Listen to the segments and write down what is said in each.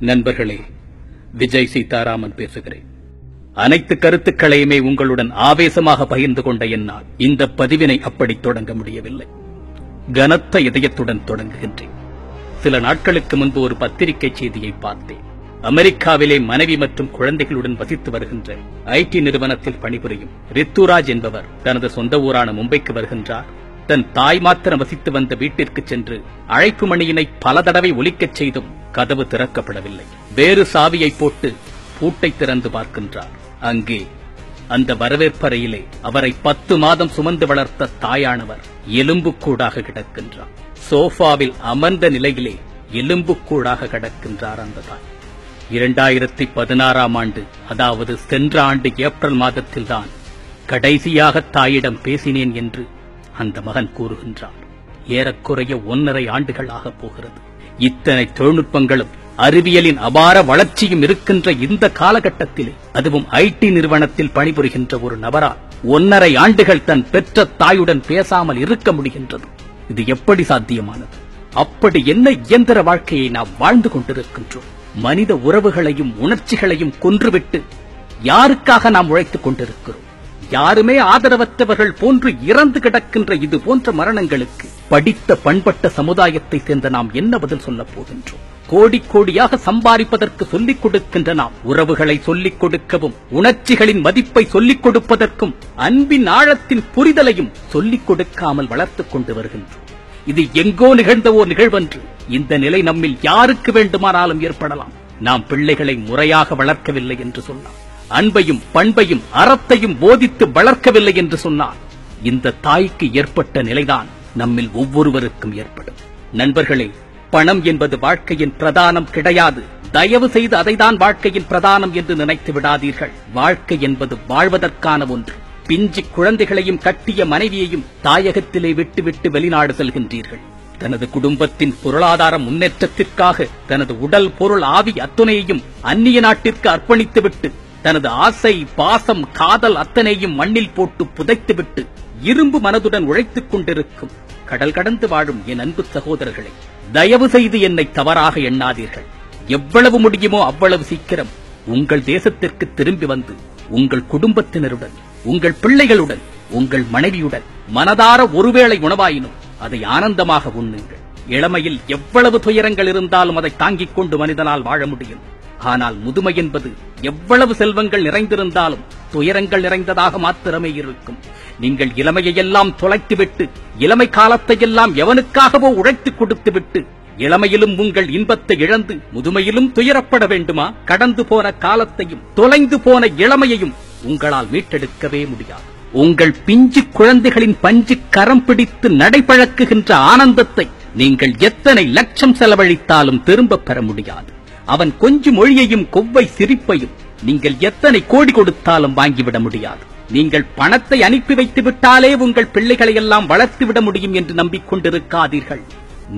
நண்பர்களே, விஜய் சீதாராமன் பேசுகிறேன். அனைத்து கருத்துக்களையுமே உங்களுடன் ஆவேசமாக பகிர்ந்து கொண்ட என்னால் இந்த பதிவினை அப்படி தொடங்க முடியவில்லை. கனத்த இதயத்துடன் தொடங்குகின்றேன். சில நாட்களுக்கு முன்பு ஒரு பத்திரிகை செய்தியை பார்த்தேன். அமெரிக்காவிலே மனைவி மற்றும் குழந்தைகளுடன் வசித்து வருகின்ற ஐடி நிறுவனத்தில் பணிபுரியும் ரித்துராஜ் என்பவர் தனது சொந்த ஊரான மும்பைக்கு வருகின்றார். தன் தாய் மாத்திரம் வசித்து வந்த வீட்டிற்கு சென்று அழைப்பு மணியினை பல தடவை ஒலிக்கச் செய்தும் கதவு திறக்கப்படவில்லை. வேறு சாவியை போட்டு பூட்டை திறந்து பார்க்கின்றார். அங்கே அந்த வரவேற்பறையிலே அவரை 10 மாதம் சுமந்து வளர்த்த தாயானவர் எலும்புக்கூடாக கிடக்கின்றார். சோஃபாவில் அமர்ந்த நிலையிலே எலும்புக்கூடாக கிடக்கின்றார் அந்த தாய். 2016ஆம் ஆண்டு, அதாவது சென்ற ஆண்டு ஏப்ரல் மாதத்தில்தான் கடைசியாக தாயிடம் பேசினேன் என்று அந்த மகன் கூறுகின்றார். ஏறக்குறைய 1.5 ஆண்டுகளாக போகிறது. இத்தனை தொழில்நுட்பங்களும் அறிவியலின் அபார வளர்ச்சியும் இருக்கின்ற இந்த காலகட்டத்திலே, அதுவும் ஐடி நிறுவனத்தில் பணிபுரிகின்ற ஒரு நபரால் 1.5 ஆண்டுகள் தன் பெற்ற தாயுடன் பேசாமல் இருக்க முடிகின்றது. இது எப்படி சாத்தியமானது? அப்படி என்ன இயந்திர வாழ்க்கையை நாம் வாழ்ந்து கொண்டிருக்கின்றோம்? மனித உறவுகளையும் உணர்ச்சிகளையும் கொன்றுவிட்டு யாருக்காக நாம் உழைத்துக் கொண்டிருக்கிறோம்? யாருமே ஆதரவற்றவர்கள் போன்று இறந்து கிடக்கின்ற இது போன்ற மரணங்களுக்கு படித்த பண்பட்ட சமுதாயத்தை சேர்ந்த நாம் என்ன பதில் சொல்லப் போகின்றோம்? கோடி கோடியாக சம்பாதிப்பதற்கு சொல்லிக் கொடுக்கின்ற நாம் உறவுகளை சொல்லிக் கொடுக்கவும், உணர்ச்சிகளின் மதிப்பை சொல்லிக் கொடுப்பதற்கும், அன்பின் ஆழத்தின் புரிதலையும் சொல்லிக் கொடுக்காமல் வளர்த்துக் கொண்டு வருகின்றோம். இது எங்கோ நிகழ்ந்த ஓர் நிகழ்வன்று. இந்த நிலை நம்மில் யாருக்கு வேண்டுமானாலும் ஏற்படலாம். நாம் பிள்ளைகளை முறையாக வளர்க்கவில்லை என்று சொன்னார், அன்பையும் பண்பையும் அறத்தையும் போதித்து வளர்க்கவில்லை என்று சொன்னார், இந்த தாய்க்கு ஏற்பட்ட நிலைதான் நம்மில் ஒவ்வொருவருக்கும் ஏற்படும். நண்பர்களே, பணம் என்பது வாழ்க்கையின் பிரதானம் கிடையாது. தயவு செய்து அதைதான் வாழ்க்கையின் பிரதானம் என்று நினைத்து விடாதீர்கள். வாழ்க்கை என்பது வாழ்வதற்கான ஒன்று. பிஞ்சி குழந்தைகளையும் கட்டிய மனைவியையும் தாயகத்திலே விட்டுவிட்டு வெளிநாடு செல்கின்றீர்கள். தனது குடும்பத்தின் பொருளாதார முன்னேற்றத்திற்காக தனது உடல், பொருள், ஆவி அத்துணையையும் அந்நிய நாட்டிற்கு அர்ப்பணித்துவிட்டு தனது ஆசை, பாசம், காதல் அத்தனையும் மண்ணில் போட்டு புதைத்துவிட்டு இரும்பு மனதுடன் உழைத்துக் கொண்டிருக்கும் கடல் கடந்து வாழும் என் அன்பு சகோதரர்களே, தயவு செய்து என்னை தவறாக எண்ணாதீர்கள். எவ்வளவு முடியுமோ அவ்வளவு சீக்கிரம் உங்கள் தேசத்திற்கு திரும்பி வந்து உங்கள் குடும்பத்தினருடன், உங்கள் பிள்ளைகளுடன், உங்கள் மனைவியுடன் மனதார ஒருவேளை உணவாயினும் அதை ஆனந்தமாக உண்ணுங்கள். இளமையில் எவ்வளவு துயரங்கள் இருந்தாலும் அதை தாங்கிக் கொண்டு மனிதனால் வாழ முடியும். ஆனால் முதுமை என்பது எவ்வளவு செல்வங்கள் நிறைந்திருந்தாலும் துயரங்கள் நிறைந்ததாக மாத்திரமே இருக்கும். நீங்கள் இளமையெல்லாம் தொலைத்துவிட்டு, இளமை காலத்தையெல்லாம் எவனுக்காகவோ உழைத்துக் கொடுத்துவிட்டு, இளமையிலும் உங்கள் இன்பத்தை இழந்து முதுமையிலும் துயரப்பட வேண்டுமா? கடந்து போன காலத்தையும் தொலைந்து போன இளமையையும் உங்களால் மீட்டெடுக்கவே முடியாது. உங்கள் பிஞ்சு குழந்தைகளின் பஞ்சு கரம் பிடித்து நடைபழக்குகின்ற ஆனந்தத்தை நீங்கள் எத்தனை லட்சம் செலவழித்தாலும் திரும்ப பெற முடியாது. அவன் கொஞ்சம் மொழியையும் கொவ்வை சிரிப்பையும் நீங்கள் எத்தனை கோடி கொடுத்தாலும் வாங்கிவிட முடியாது. நீங்கள் பணத்தை அனுப்பி வைத்து விட்டாலே உங்கள் பிள்ளைகளை எல்லாம் வளர்த்துவிட முடியும் என்று நம்பிக்கொண்டிருக்காதீர்கள்.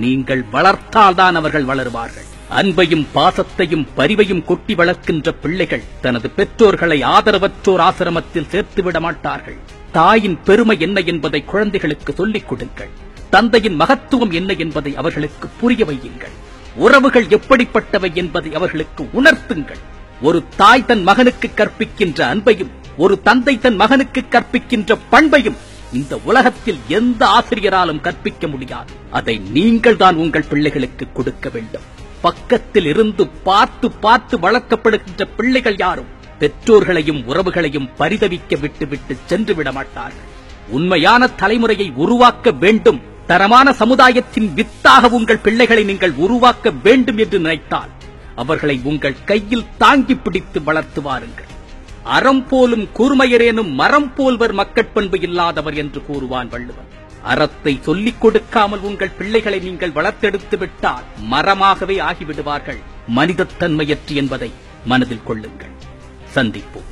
நீங்கள் வளர்த்தால்தான் அவர்கள் வளருவார்கள். அன்பையும் பாசத்தையும் பரிவையும் கொட்டி வளர்க்கின்ற பிள்ளைகள் தனது பெற்றோர்களை ஆதரவற்றோர் ஆசிரமத்தில் சேர்த்துவிட மாட்டார்கள். தாயின் பெருமை என்ன என்பதை குழந்தைகளுக்கு சொல்லிக் கொடுங்கள். தந்தையின் மகத்துவம் என்ன என்பதை அவர்களுக்கு புரிய வையுங்கள். உறவுகள் எப்படிப்பட்டவை என்பதை அவர்களுக்கு உணர்த்துங்கள். ஒரு தாய் தன் மகனுக்கு கற்பிக்கின்ற அன்பையும், ஒரு தந்தை தன் மகனுக்கு கற்பிக்கின்ற பண்பையும் இந்த உலகத்தில் எந்த ஆசிரியராலும் கற்பிக்க முடியாது. அதை நீங்கள் தான் உங்கள் பிள்ளைகளுக்கு கொடுக்க வேண்டும். பக்கத்தில் இருந்து பார்த்து பார்த்து வளர்க்கப்படுகின்ற பிள்ளைகள் யாரும் பெற்றோர்களையும் உறவுகளையும் பரிதவிக்க விட்டுவிட்டு சென்று விட மாட்டார்கள். உண்மையான தலைமுறையை உருவாக்க வேண்டும். தரமான சமுதாயத்தின் வித்தாக உங்கள் பிள்ளைகளை நீங்கள் உருவாக்க வேண்டும் என்று நினைத்தால் அவர்களை உங்கள் கையில் தாங்கி பிடித்து வளர்த்து வாருங்கள். அறம் போலும் கூர்மையரேனும் மரம் போல்வர் மக்கட்பண்பு இல்லாதவர் என்று கூறுவான் வள்ளுவன். அறத்தை சொல்லிக் கொடுக்காமல் உங்கள் பிள்ளைகளை நீங்கள் வளர்த்தெடுத்து விட்டால் மரமாகவே ஆகிவிடுவார்கள். மனிதத்தன்மையற்று என்பதை மனதில் கொள்ளுங்கள். சந்திப்போம்.